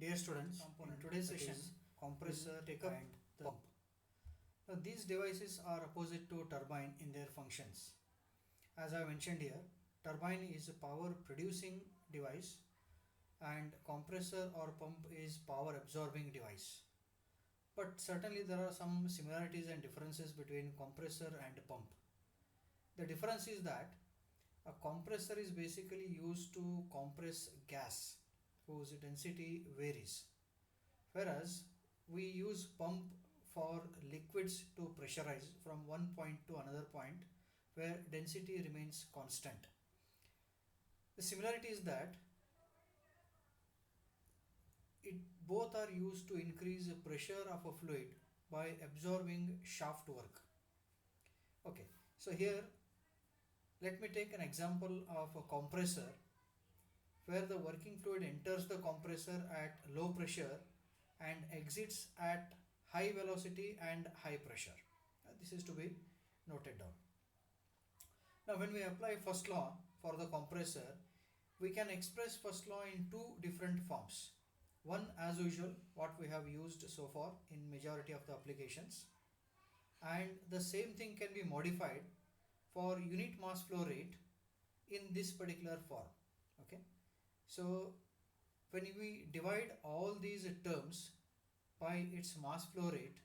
Dear students, in today's session, compressor and the pump. Now, these devices are opposite to turbine in their functions. As I mentioned here, turbine is a power producing device and compressor or pump is power absorbing device. But certainly there are some similarities and differences between compressor and pump. The difference is that a compressor is basically used to compress gas whose density varies, whereas we use pump for liquids to pressurize from one point to another point where density remains constant. The similarity is that it both are used to increase the pressure of a fluid by absorbing shaft work. Okay, so here let me take an example of a compressor where the working fluid enters the compressor at low pressure and exits at high velocity and high pressure. This is to be noted down. Now, when we apply first law for the compressor, we can express first law in two different forms. One, as usual, what we have used so far in majority of the applications, and the same thing can be modified for unit mass flow rate in this particular form. Okay, so when we divide all these terms by its mass flow rate,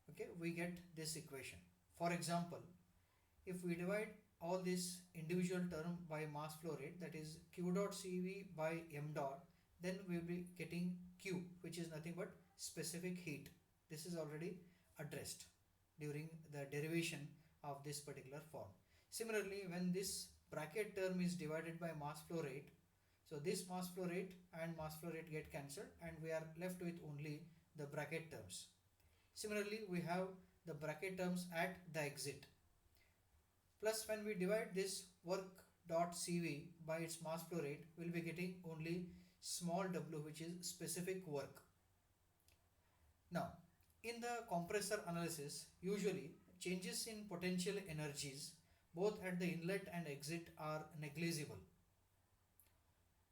okay, we get this equation. For example, if we divide all this individual term by mass flow rate, that is q dot cv by m dot, then we will be getting q, which is nothing but specific heat. This is already addressed during the derivation of this particular form. Similarly, when this bracket term is divided by mass flow rate, so this mass flow rate and mass flow rate get cancelled and we are left with only the bracket terms. Similarly, we have the bracket terms at the exit. Plus, when we divide this work dot CV by its mass flow rate, we will be getting only small w, which is specific work. Now, in the compressor analysis, usually changes in potential energies both at the inlet and exit are negligible.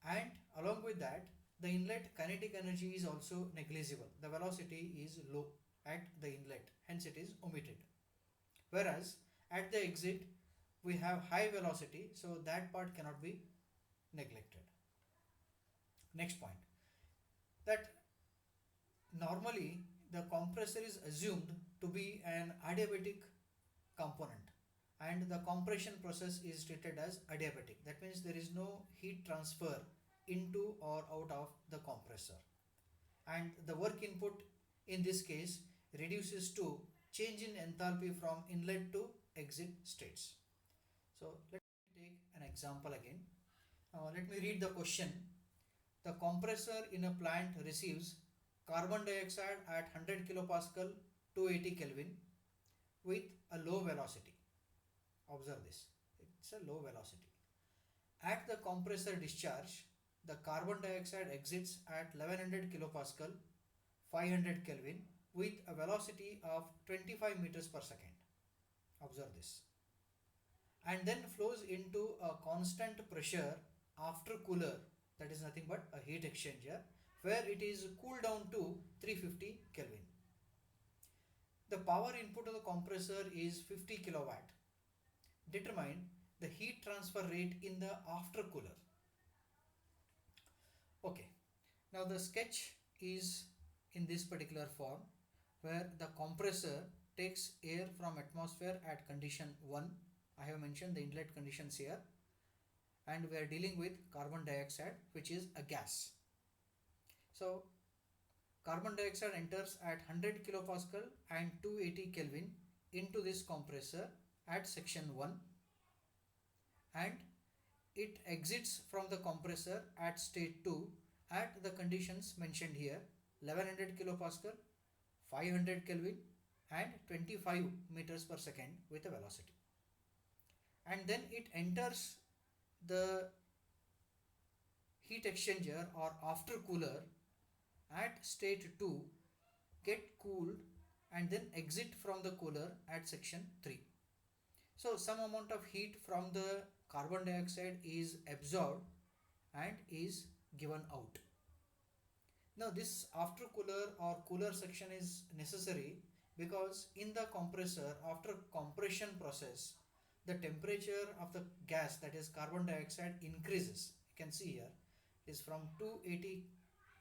And along with that, the inlet kinetic energy is also negligible. The velocity is low at the inlet, hence it is omitted. Whereas at the exit, we have high velocity, so that part cannot be neglected. Next point, that normally the compressor is assumed to be an adiabatic component and the compression process is treated as adiabatic. That means there is no heat transfer into or out of the compressor, and the work input in this case reduces to change in enthalpy from inlet to exit states. So let me take an example again. Let me read the question. The compressor in a plant receives carbon dioxide at 100 kilopascal 280 Kelvin with a low velocity. Observe this, it's a low velocity. At the compressor discharge, the carbon dioxide exits at 1100 kilopascal 500 Kelvin with a velocity of 25 meters per second. Observe this. And then flows into a constant pressure after cooler, that is nothing but a heat exchanger, where it is cooled down to 350 Kelvin. The power input of the compressor is 50 kilowatt. Determine the heat transfer rate in the after cooler. Okay, now the sketch is in this particular form where the compressor takes air from atmosphere at condition 1. I have mentioned the inlet conditions here, and we are dealing with carbon dioxide, which is a gas. So carbon dioxide enters at 100 kilopascal and 280 Kelvin into this compressor at section 1, and it exits from the compressor at state 2 at the conditions mentioned here, 1100 kilopascal, 500 Kelvin and 25 meters per second with a velocity. And then it enters the heat exchanger or after cooler at state 2, get cooled and then exit from the cooler at section 3. So some amount of heat from the carbon dioxide is absorbed and is given out. Now this after cooler or cooler section is necessary because in the compressor, after compression process, the temperature of the gas, that is carbon dioxide, increases. You can see here it is from 280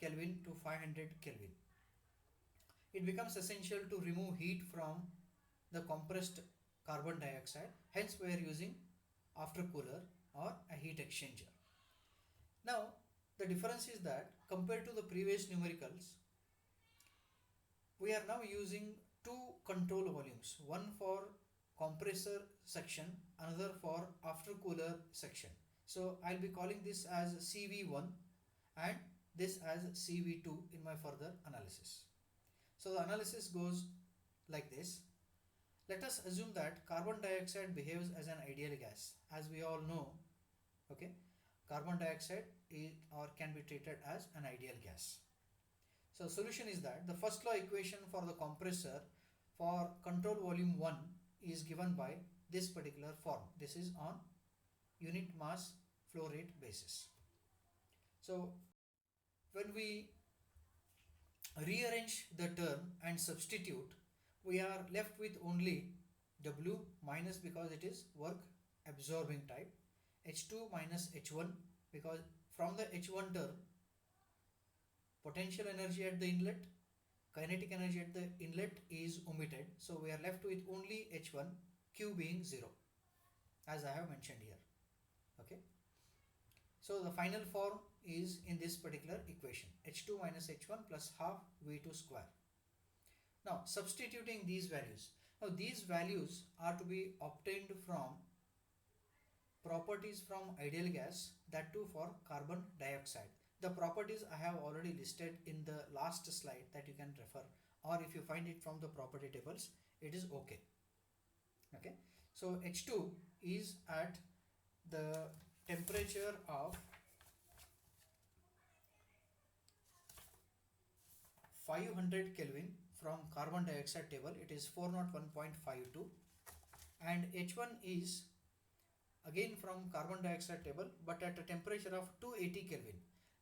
Kelvin to 500 Kelvin. It becomes essential to remove heat from the compressed carbon dioxide. Hence we are using after cooler or a heat exchanger. Now the difference is that compared to the previous numericals, we are now using two control volumes, one for compressor section, another for after cooler section. So I'll be calling this as CV1 and this as CV2 in my further analysis. So the analysis goes like this. Let us assume that carbon dioxide behaves as an ideal gas. As we all know, okay, carbon dioxide is or can be treated as an ideal gas. So solution is that the first law equation for the compressor for control volume 1 is given by this particular form. This is on unit mass flow rate basis. So when we rearrange the term and substitute, we are left with only W minus because it is work absorbing type, H2 minus H1 because from the H1 term, potential energy at the inlet, kinetic energy at the inlet is omitted. So we are left with only H1, Q being 0 as I have mentioned here. Okay. So the final form is in this particular equation, H2 minus H1 plus half V2 square. Now substituting these values. Now these values are to be obtained from properties from ideal gas, that too for carbon dioxide. The properties I have already listed in the last slide that you can refer, or if you find it from the property tables, it is okay. Okay. So H2 is at the temperature of 500 Kelvin from carbon dioxide table, it is 401.52, and H1 is again from carbon dioxide table but at a temperature of 280 Kelvin.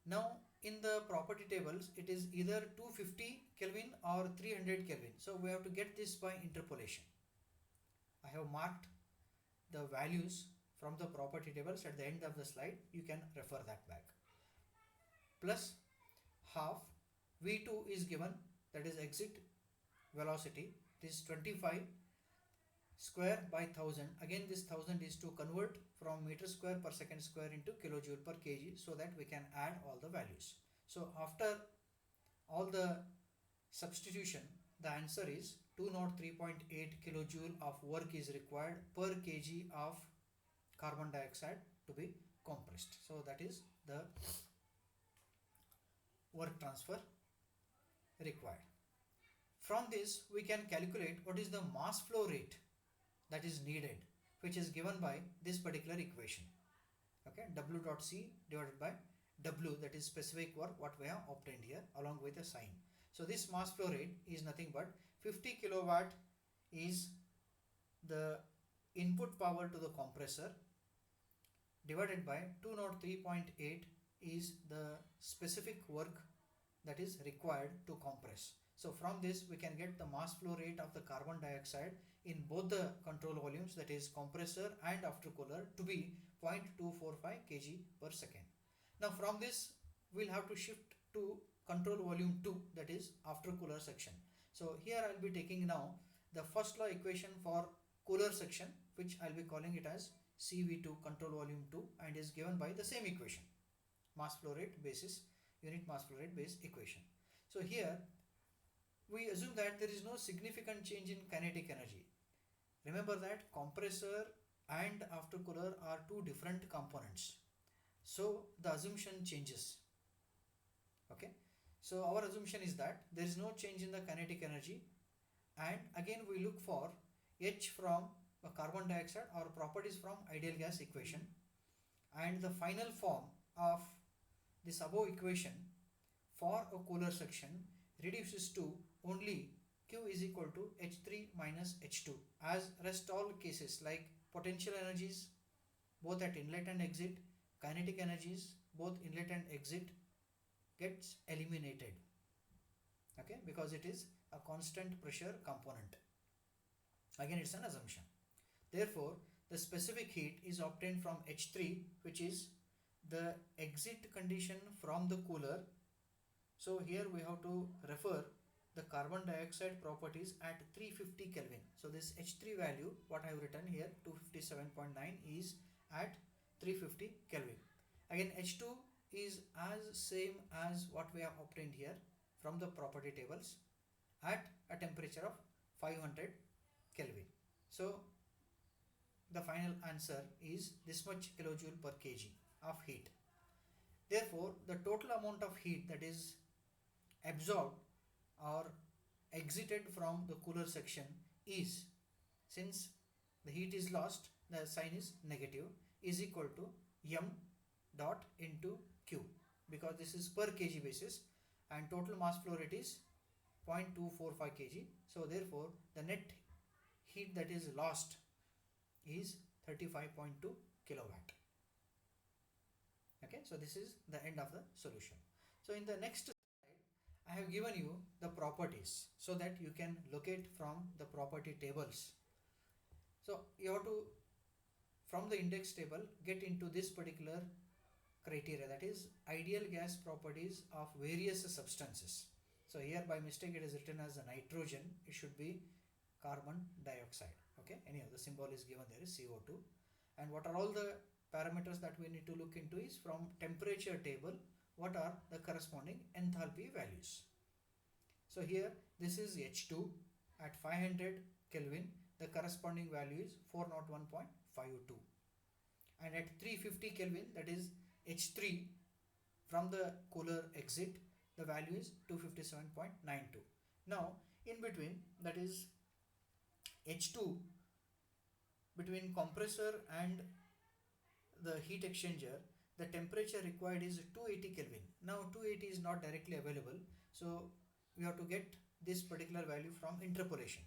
Now in the property tables it is either 250 Kelvin or 300 Kelvin. So we have to get this by interpolation. I have marked the values from the property tables at the end of the slide. You can refer that back. Plus half V2 is given, that is exit velocity. It is 25 square by 1000. Again this 1000 is to convert from meter square per second square into kilojoule per kg so that we can add all the values. So after all the substitution, the answer is 203.8 kilojoule of work is required per kg of carbon dioxide to be compressed. So that is the work transfer required. From this we can calculate what is the mass flow rate that is needed, which is given by this particular equation. Okay, W dot C divided by W, that is specific work what we have obtained here along with a sign. So this mass flow rate is nothing but 50 kilowatt is the input power to the compressor divided by 203.8 is the specific work that is required to compress. So from this we can get the mass flow rate of the carbon dioxide in both the control volumes, that is compressor and after cooler, to be 0.245 kg per second. Now from this we'll have to shift to control volume 2, that is after cooler section. So here I'll be taking now the first law equation for cooler section, which I'll be calling it as CV2 control volume 2, and is given by the same equation, mass flow rate basis unit mass flow rate base equation. So here we assume that there is no significant change in kinetic energy. Remember that compressor and after cooler are two different components, so the assumption changes. Okay, so our assumption is that there is no change in the kinetic energy, and again we look for H from carbon dioxide or properties from ideal gas equation, and the final form of this above equation for a cooler section reduces to only Q is equal to H3 minus H2, as rest all cases like potential energies both at inlet and exit, kinetic energies both inlet and exit gets eliminated. okay, because it is a constant pressure component. Again, it's an assumption. Therefore, the specific heat is obtained from H3, which is the exit condition from the cooler. So here we have to refer the carbon dioxide properties at 350 Kelvin. So this H3 value, what I have written here, 257.9, is at 350 Kelvin. Again, H2 is as same as what we have obtained here from the property tables at a temperature of 500 Kelvin. So the final answer is this much kilojoule per kg of heat. Therefore, the total amount of heat that is absorbed or exited from the cooler section is, since the heat is lost, the sign is negative, is equal to m dot into q, because this is per kg basis and total mass flow rate is 0.245 kg. So therefore the net heat that is lost is 35.2 kilowatt. Okay, so this is the end of the solution. So in the next slide, I have given you the properties so that you can locate from the property tables. So you have to, from the index table, get into this particular criteria, that is ideal gas properties of various substances. So here by mistake it is written as a nitrogen, it should be carbon dioxide. Okay, anyhow the symbol is given there is CO2. And what are all the parameters that we need to look into is from temperature table, what are the corresponding enthalpy values. So here this is H2 at 500 Kelvin, the corresponding value is 401.52, and at 350 Kelvin, that is H3 from the cooler exit, the value is 257.92. Now in between, that is H2, between compressor and the heat exchanger, the temperature required is 280 Kelvin. Now 280 is not directly available, so we have to get this particular value from interpolation.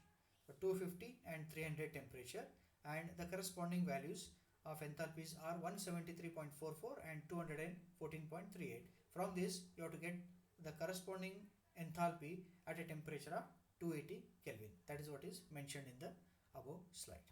So 250 and 300 temperature, and the corresponding values of enthalpies are 173.44 and 214.38. From this you have to get the corresponding enthalpy at a temperature of 280 Kelvin. That is what is mentioned in the above slide.